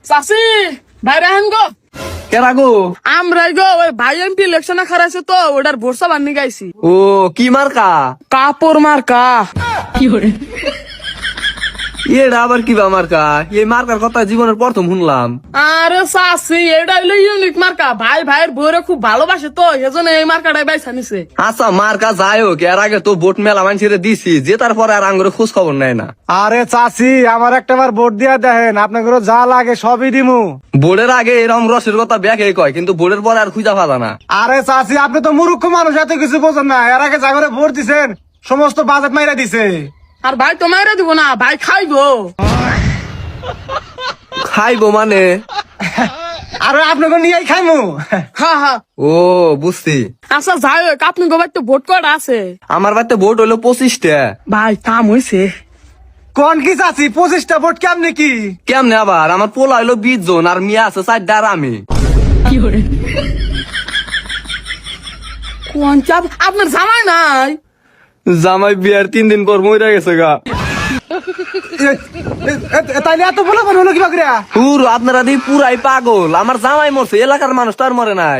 চাষি ভাই রাহেন গো কেরা গো? আমরাই গো ওই ভাই এমপি ইলেকশনে খারাইছে তো ওটার ভোটসা বান্নি গাইছি ও কি মার্কা? কাপড় মার্কা এটা আবার কি বা মার্কা? এই মার্কার কথা জীবনের প্রথম শুনলাম। আরে চাষি এটা হইলো ইউনিক মার্কা ভাই ভাইয়ের বউরে খুব ভালোবাসে তো এজন্য এই মার্কাটাই বাইছা নিছে। আচ্ছা মার্কা যাই হোক, এর আগে তো ভোট মেলা মানুষের দিছি, যে তারপরে আর আঙ্গুরে খোঁজ খবর নেয় না। আরে চাচি আমার একটাবার ভোট দিয়া দেখেন, আপনাকে যা লাগে সবই দিমু। ভোটের আগে এরকম রসের কথা ব্যাকে কয়, কিন্তু ভোটের পরে আর খুঁজা পাতা না। আরে চাচি আপনি তো মূর্খ মানুষ, এত কিছু বোঝেন না। এর আগে জাগরে ভোট দিছেন, সমস্ত বাজেট মাইরা দিছে। আর ভাই তোমার দিব না ভাই খাইবো। খাইবো মানে? আরে আপনাকে নিয়েই খাইমু। হ্যাঁ হ্যাঁ ও বুঝছি। আচ্ছা যাই হোক আপনি গোবার তো ভোট কটা আছে? আমার বাড়িতে ভোট হলো 25টা। ভাই কাম হইছে। কোন কি চাচি 25টা ভোট কেমনে কি? কেমনে আবার? আমার পোলা হইলো 20 জন, আর মিয়া আছে 4টা, আর আমি। কোন চাপ আপনার জামাই নাই? জামাই বিয়ার 3 দিন পর মরে গেছে গা। তাইলে এত বলা হলো কিবা করে? পুরো আপনারা দিয়ে পুরাই পাগল। আমার জামাই মরছে, এলাকার মানুষ তো আর মরে নাই।